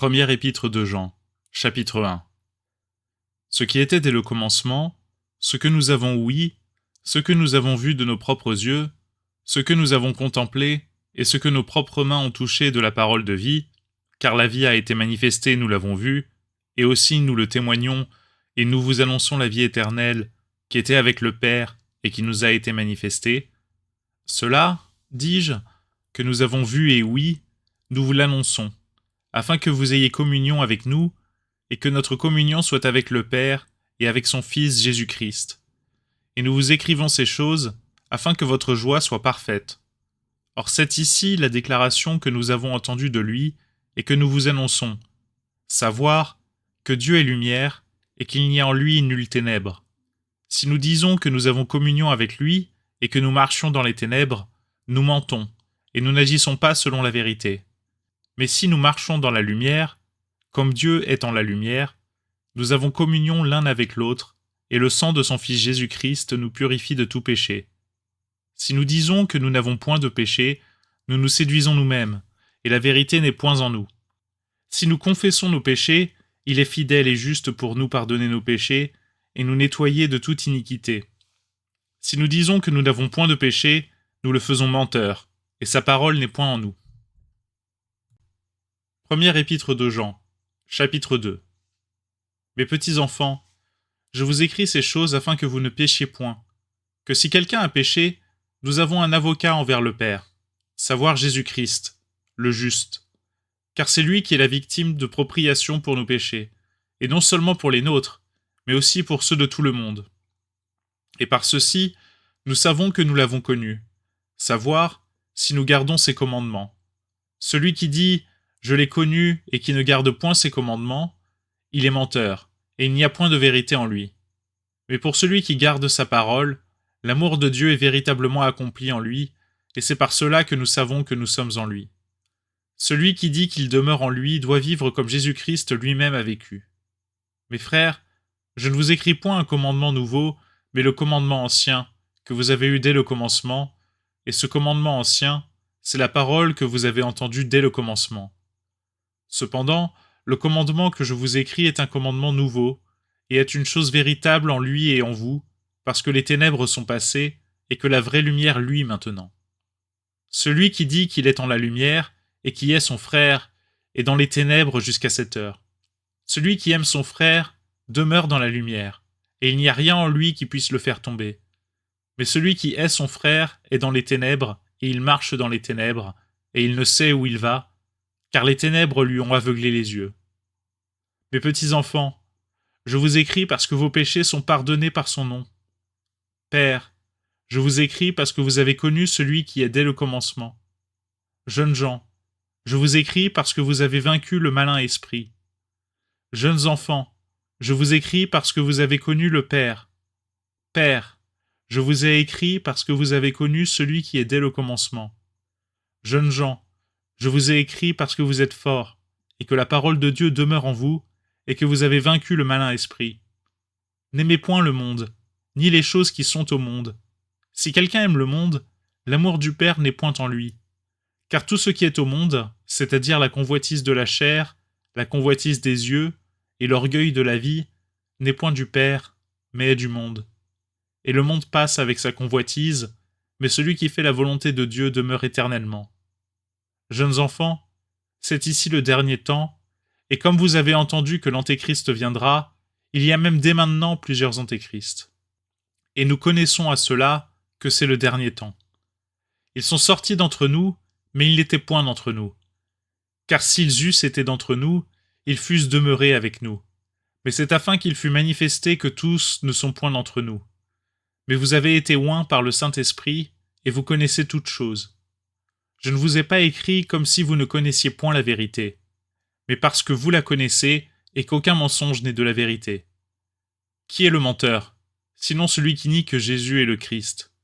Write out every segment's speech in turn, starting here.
Première épître de Jean, chapitre 1. Ce qui était dès le commencement, ce que nous avons ouï, ce que nous avons vu de nos propres yeux, ce que nous avons contemplé, et ce que nos propres mains ont touché de la parole de vie, car la vie a été manifestée, nous l'avons vue, et aussi nous le témoignons, et nous vous annonçons la vie éternelle, qui était avec le Père, et qui nous a été manifestée. Cela, dis-je, que nous avons vu et ouï, nous vous l'annonçons, afin que vous ayez communion avec nous, et que notre communion soit avec le Père et avec son Fils Jésus-Christ. Et nous vous écrivons ces choses, afin que votre joie soit parfaite. Or c'est ici la déclaration que nous avons entendue de lui, et que nous vous annonçons, savoir que Dieu est lumière, et qu'il n'y a en lui nulle ténèbre. Si nous disons que nous avons communion avec lui, et que nous marchions dans les ténèbres, nous mentons, et nous n'agissons pas selon la vérité. Mais si nous marchons dans la lumière, comme Dieu est en la lumière, nous avons communion l'un avec l'autre, et le sang de son Fils Jésus-Christ nous purifie de tout péché. Si nous disons que nous n'avons point de péché, nous nous séduisons nous-mêmes, et la vérité n'est point en nous. Si nous confessons nos péchés, il est fidèle et juste pour nous pardonner nos péchés, et nous nettoyer de toute iniquité. Si nous disons que nous n'avons point de péché, nous le faisons menteur, et sa parole n'est point en nous. Première épître de Jean, chapitre 2. Mes petits enfants, je vous écris ces choses afin que vous ne péchiez point, que si quelqu'un a péché, nous avons un avocat envers le Père, savoir Jésus-Christ, le juste. Car c'est lui qui est la victime de propriation pour nos péchés, et non seulement pour les nôtres, mais aussi pour ceux de tout le monde. Et par ceci, nous savons que nous l'avons connu, savoir si nous gardons ses commandements. Celui qui dit « Je l'ai connu » et qui ne garde point ses commandements, il est menteur, et il n'y a point de vérité en lui. Mais pour celui qui garde sa parole, l'amour de Dieu est véritablement accompli en lui, et c'est par cela que nous savons que nous sommes en lui. Celui qui dit qu'il demeure en lui doit vivre comme Jésus-Christ lui-même a vécu. Mes frères, je ne vous écris point un commandement nouveau, mais le commandement ancien, que vous avez eu dès le commencement, et ce commandement ancien, c'est la parole que vous avez entendue dès le commencement. Cependant, le commandement que je vous écris est un commandement nouveau, et est une chose véritable en lui et en vous, parce que les ténèbres sont passées, et que la vraie lumière luit maintenant. Celui qui dit qu'il est en la lumière, et qui est son frère, est dans les ténèbres jusqu'à cette heure. Celui qui aime son frère demeure dans la lumière, et il n'y a rien en lui qui puisse le faire tomber. Mais celui qui est son frère est dans les ténèbres, et il marche dans les ténèbres, et il ne sait où il va, car les ténèbres lui ont aveuglé les yeux. Mes petits enfants, je vous écris parce que vos péchés sont pardonnés par son nom. Père, je vous écris parce que vous avez connu celui qui est dès le commencement. Jeunes gens, je vous écris parce que vous avez vaincu le malin esprit. Jeunes enfants, je vous écris parce que vous avez connu le Père. Père, je vous ai écrit parce que vous avez connu celui qui est dès le commencement. Jeunes gens, je vous ai écrit parce que vous êtes forts, et que la parole de Dieu demeure en vous, et que vous avez vaincu le malin esprit. N'aimez point le monde, ni les choses qui sont au monde. Si quelqu'un aime le monde, l'amour du Père n'est point en lui. Car tout ce qui est au monde, c'est-à-dire la convoitise de la chair, la convoitise des yeux, et l'orgueil de la vie, n'est point du Père, mais est du monde. Et le monde passe avec sa convoitise, mais celui qui fait la volonté de Dieu demeure éternellement. Jeunes enfants, c'est ici le dernier temps, et comme vous avez entendu que l'Antéchrist viendra, il y a même dès maintenant plusieurs Antéchrists. Et nous connaissons à cela que c'est le dernier temps. Ils sont sortis d'entre nous, mais ils n'étaient point d'entre nous. Car s'ils eussent été d'entre nous, ils fussent demeurés avec nous. Mais c'est afin qu'il fût manifesté que tous ne sont point d'entre nous. Mais vous avez été oints par le Saint-Esprit, et vous connaissez toutes choses. Je ne vous ai pas écrit comme si vous ne connaissiez point la vérité, mais parce que vous la connaissez, et qu'aucun mensonge n'est de la vérité. Qui est le menteur, sinon celui qui nie que Jésus est le Christ?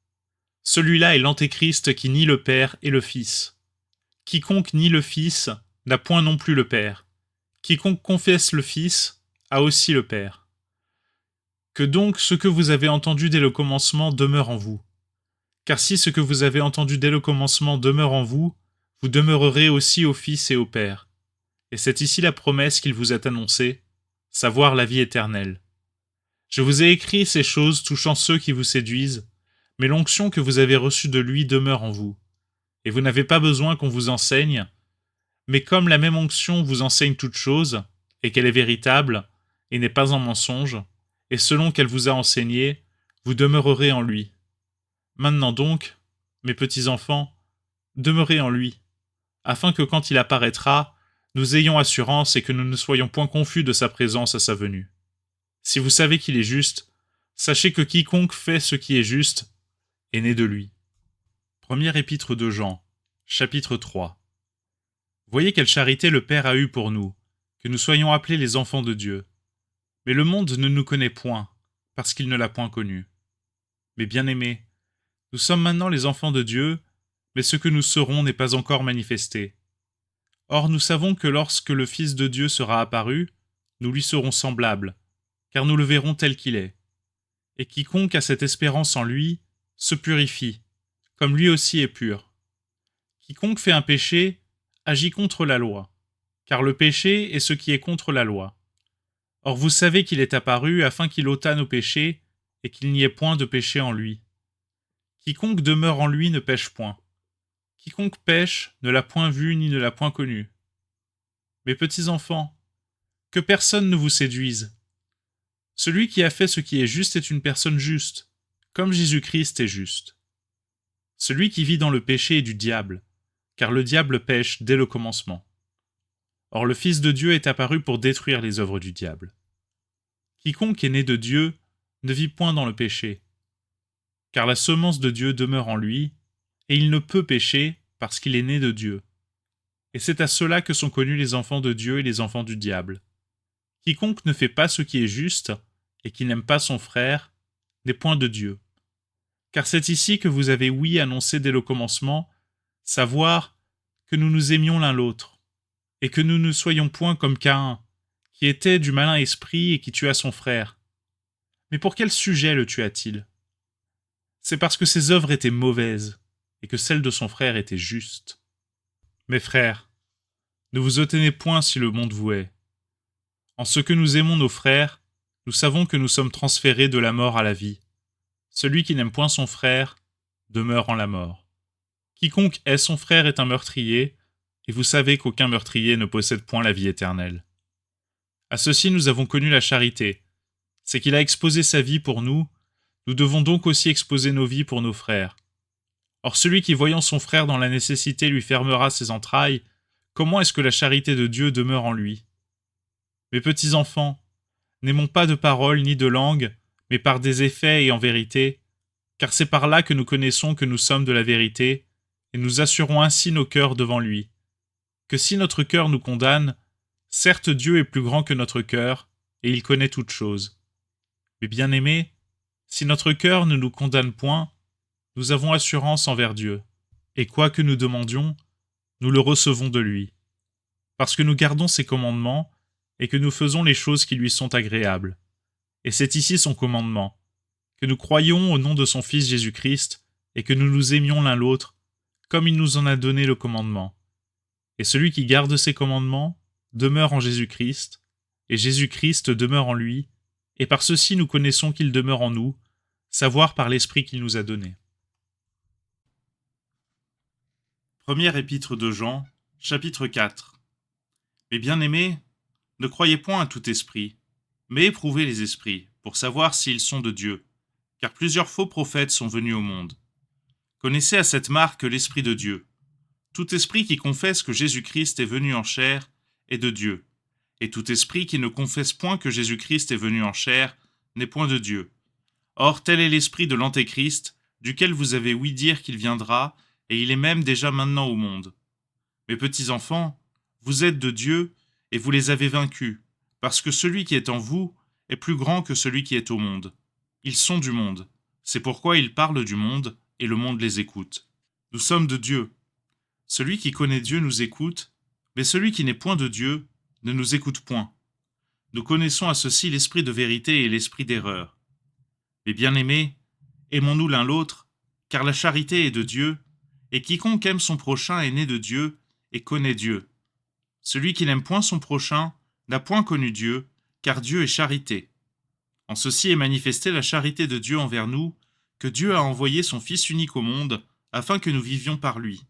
Celui-là est l'Antéchrist qui nie le Père et le Fils. Quiconque nie le Fils n'a point non plus le Père. Quiconque confesse le Fils a aussi le Père. Que donc ce que vous avez entendu dès le commencement demeure en vous. Car si ce que vous avez entendu dès le commencement demeure en vous, vous demeurerez aussi au Fils et au Père. et c'est ici la promesse qu'il vous est annoncée, savoir la vie éternelle. Je vous ai écrit ces choses touchant ceux qui vous séduisent, mais l'onction que vous avez reçue de lui demeure en vous, et vous n'avez pas besoin qu'on vous enseigne, mais comme la même onction vous enseigne toute chose, et qu'elle est véritable, et n'est pas en mensonge, et selon qu'elle vous a enseigné, vous demeurerez en lui. Maintenant donc, mes petits enfants, demeurez en lui, afin que quand il apparaîtra, nous ayons assurance et que nous ne soyons point confus de sa présence à sa venue. Si vous savez qu'il est juste, sachez que quiconque fait ce qui est juste est né de lui. Première épître de Jean, chapitre 3. Voyez quelle charité le Père a eue pour nous, que nous soyons appelés les enfants de Dieu. Mais le monde ne nous connaît point, parce qu'il ne l'a point connu. Mais bien-aimés, nous sommes maintenant les enfants de Dieu, mais ce que nous serons n'est pas encore manifesté. Or nous savons que lorsque le Fils de Dieu sera apparu, nous lui serons semblables, car nous le verrons tel qu'il est. Et quiconque a cette espérance en lui se purifie, comme lui aussi est pur. Quiconque fait un péché agit contre la loi, car le péché est ce qui est contre la loi. Or vous savez qu'il est apparu afin qu'il ôtât nos péchés, et qu'il n'y ait point de péché en lui. Quiconque demeure en lui ne pêche point. Quiconque pêche ne l'a point vu ni ne l'a point connu. Mes petits enfants, que personne ne vous séduise. Celui qui a fait ce qui est juste est une personne juste, comme Jésus-Christ est juste. Celui qui vit dans le péché est du diable, car le diable pêche dès le commencement. Or le Fils de Dieu est apparu pour détruire les œuvres du diable. Quiconque est né de Dieu ne vit point dans le péché, car la semence de Dieu demeure en lui, et il ne peut pécher parce qu'il est né de Dieu. Et c'est à cela que sont connus les enfants de Dieu et les enfants du diable. Quiconque ne fait pas ce qui est juste, et qui n'aime pas son frère, n'est point de Dieu. Car c'est ici que vous avez ouï annoncé dès le commencement, savoir que nous nous aimions l'un l'autre, et que nous ne soyons point comme Caïn, qui était du malin esprit et qui tua son frère. Mais pour quel sujet le tua-t-il? C'est parce que ses œuvres étaient mauvaises, et que celles de son frère étaient justes. Mes frères, ne vous étonnez point si le monde vous hait. En ce que nous aimons nos frères, nous savons que nous sommes transférés de la mort à la vie. Celui qui n'aime point son frère demeure en la mort. Quiconque hait son frère est un meurtrier, et vous savez qu'aucun meurtrier ne possède point la vie éternelle. À ceci nous avons connu la charité, c'est qu'il a exposé sa vie pour nous, nous devons donc aussi exposer nos vies pour nos frères. Or celui qui voyant son frère dans la nécessité lui fermera ses entrailles, comment est-ce que la charité de Dieu demeure en lui? Mes petits enfants, n'aimons pas de parole ni de langue, mais par des effets et en vérité, car c'est par là que nous connaissons que nous sommes de la vérité, et nous assurons ainsi nos cœurs devant lui. Que si notre cœur nous condamne, certes Dieu est plus grand que notre cœur, et il connaît toutes choses. Mais bien-aimés, si notre cœur ne nous condamne point, nous avons assurance envers Dieu, et quoi que nous demandions, nous le recevons de lui, parce que nous gardons ses commandements, et que nous faisons les choses qui lui sont agréables. Et c'est ici son commandement, que nous croyions au nom de son Fils Jésus-Christ, et que nous nous aimions l'un l'autre, comme il nous en a donné le commandement. Et celui qui garde ses commandements demeure en Jésus-Christ, et Jésus-Christ demeure en lui, et par ceci nous connaissons qu'il demeure en nous, savoir par l'Esprit qu'il nous a donné. Première épître de Jean, chapitre 4. Mes bien-aimés, ne croyez point à tout esprit, mais éprouvez les esprits, pour savoir s'ils sont de Dieu, car plusieurs faux prophètes sont venus au monde. Connaissez à cette marque l'Esprit de Dieu. Tout esprit qui confesse que Jésus-Christ est venu en chair est de Dieu, et tout esprit qui ne confesse point que Jésus-Christ est venu en chair n'est point de Dieu. Or tel est l'esprit de l'Antéchrist, duquel vous avez ouï dire qu'il viendra, et il est même déjà maintenant au monde. Mes petits enfants, vous êtes de Dieu, et vous les avez vaincus, parce que celui qui est en vous est plus grand que celui qui est au monde. Ils sont du monde, c'est pourquoi ils parlent du monde, et le monde les écoute. Nous sommes de Dieu. Celui qui connaît Dieu nous écoute, mais celui qui n'est point de Dieu ne nous écoute point. Nous connaissons à ceci l'esprit de vérité et l'esprit d'erreur. Mais bien-aimés, aimons-nous l'un l'autre, car la charité est de Dieu, et quiconque aime son prochain est né de Dieu et connaît Dieu. Celui qui n'aime point son prochain n'a point connu Dieu, car Dieu est charité. En ceci est manifestée la charité de Dieu envers nous, que Dieu a envoyé son Fils unique au monde, afin que nous vivions par lui.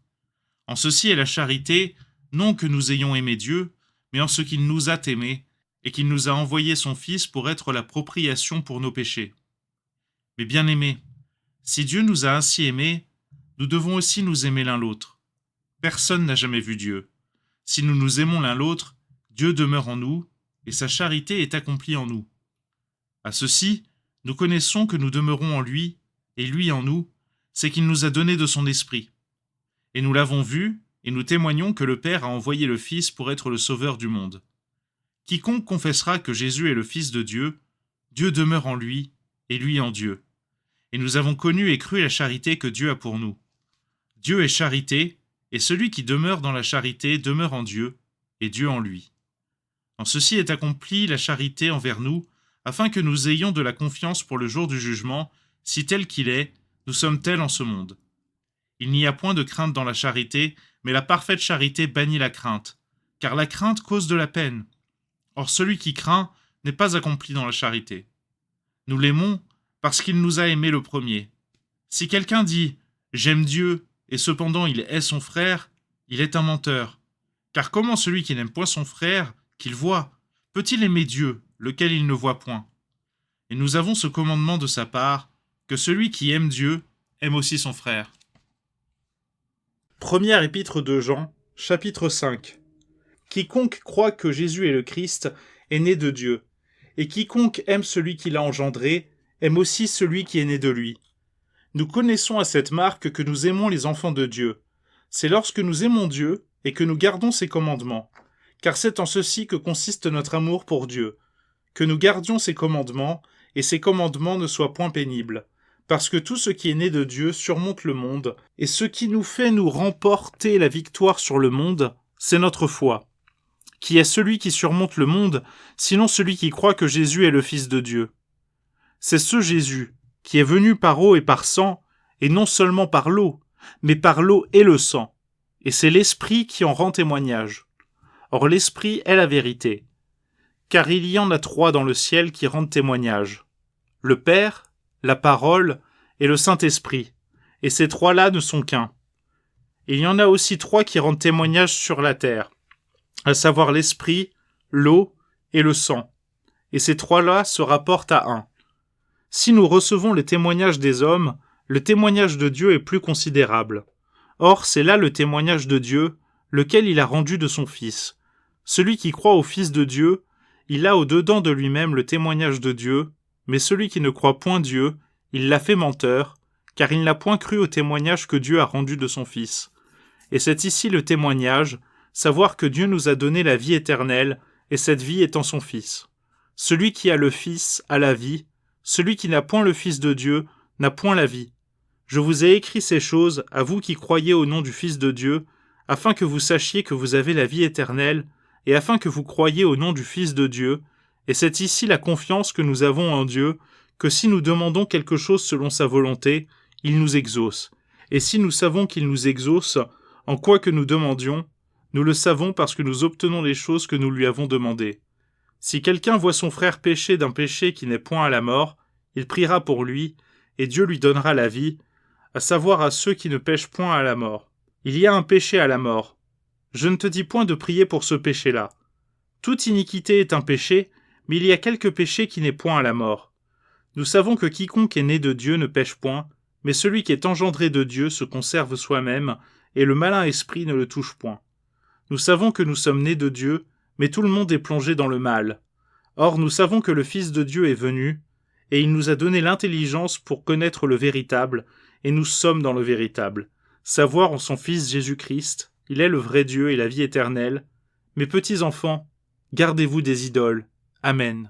En ceci est la charité, non que nous ayons aimé Dieu, mais en ce qu'il nous a aimés, et qu'il nous a envoyé son Fils pour être la propriation pour nos péchés. Mais bien-aimés, si Dieu nous a ainsi aimés, nous devons aussi nous aimer l'un l'autre. Personne n'a jamais vu Dieu. Si nous nous aimons l'un l'autre, Dieu demeure en nous, et sa charité est accomplie en nous. À ceci, nous connaissons que nous demeurons en lui, et lui en nous, c'est qu'il nous a donné de son esprit. Et nous l'avons vu, et nous témoignons que le Père a envoyé le Fils pour être le Sauveur du monde. Quiconque confessera que Jésus est le Fils de Dieu, Dieu demeure en lui, et lui en Dieu. Et nous avons connu et cru la charité que Dieu a pour nous. Dieu est charité, et celui qui demeure dans la charité demeure en Dieu, et Dieu en lui. En ceci est accomplie la charité envers nous, afin que nous ayons de la confiance pour le jour du jugement, si tel qu'il est, nous sommes tels en ce monde. Il n'y a point de crainte dans la charité, mais la parfaite charité bannit la crainte, car la crainte cause de la peine. Or celui qui craint n'est pas accompli dans la charité. Nous l'aimons parce qu'il nous a aimés le premier. Si quelqu'un dit « J'aime Dieu » et cependant il hait son frère, il est un menteur. Car comment celui qui n'aime point son frère, qu'il voit, peut-il aimer Dieu, lequel il ne voit point? Et nous avons ce commandement de sa part, que celui qui aime Dieu aime aussi son frère. Première épître de Jean, chapitre 5. Quiconque croit que Jésus est le Christ est né de Dieu, et quiconque aime celui qui l'a engendré aime aussi celui qui est né de lui. Nous connaissons à cette marque que nous aimons les enfants de Dieu. C'est lorsque nous aimons Dieu et que nous gardons ses commandements, car c'est en ceci que consiste notre amour pour Dieu, que nous gardions ses commandements, et ses commandements ne soient point pénibles, parce que tout ce qui est né de Dieu surmonte le monde, et ce qui nous fait nous remporter la victoire sur le monde, c'est notre foi. Qui est celui qui surmonte le monde, sinon celui qui croit que Jésus est le Fils de Dieu? C'est ce Jésus qui est venu par eau et par sang, et non seulement par l'eau, mais par l'eau et le sang, et c'est l'Esprit qui en rend témoignage. Or l'Esprit est la vérité, car il y en a trois dans le ciel qui rendent témoignage. Le Père, la Parole et le Saint-Esprit, et ces trois-là ne sont qu'un. Il y en a aussi trois qui rendent témoignage sur la terre, à savoir l'Esprit, l'eau et le sang, et ces trois-là se rapportent à un. Si nous recevons le témoignage des hommes, le témoignage de Dieu est plus considérable. Or, c'est là le témoignage de Dieu, lequel il a rendu de son Fils. Celui qui croit au Fils de Dieu, il a au-dedans de lui-même le témoignage de Dieu, mais celui qui ne croit point Dieu, il l'a fait menteur, car il n'a point cru au témoignage que Dieu a rendu de son Fils. Et c'est ici le témoignage, savoir que Dieu nous a donné la vie éternelle, et cette vie est en son Fils. Celui qui a le Fils a la vie, celui qui n'a point le Fils de Dieu n'a point la vie. Je vous ai écrit ces choses, à vous qui croyez au nom du Fils de Dieu, afin que vous sachiez que vous avez la vie éternelle, et afin que vous croyiez au nom du Fils de Dieu, et c'est ici la confiance que nous avons en Dieu, que si nous demandons quelque chose selon sa volonté, il nous exauce. Et si nous savons qu'il nous exauce, en quoi que nous demandions, nous le savons parce que nous obtenons les choses que nous lui avons demandées. Si quelqu'un voit son frère pécher d'un péché qui n'est point à la mort, il priera pour lui, et Dieu lui donnera la vie, à savoir à ceux qui ne péchent point à la mort. Il y a un péché à la mort. Je ne te dis point de prier pour ce péché-là. Toute iniquité est un péché, mais il y a quelque péché qui n'est point à la mort. Nous savons que quiconque est né de Dieu ne pêche point, mais celui qui est engendré de Dieu se conserve soi-même, et le malin esprit ne le touche point. Nous savons que nous sommes nés de Dieu, mais tout le monde est plongé dans le mal. Or nous savons que le Fils de Dieu est venu, et il nous a donné l'intelligence pour connaître le véritable, et nous sommes dans le véritable. Savoir en son Fils Jésus-Christ, il est le vrai Dieu et la vie éternelle. Mes petits enfants, gardez-vous des idoles. Amen.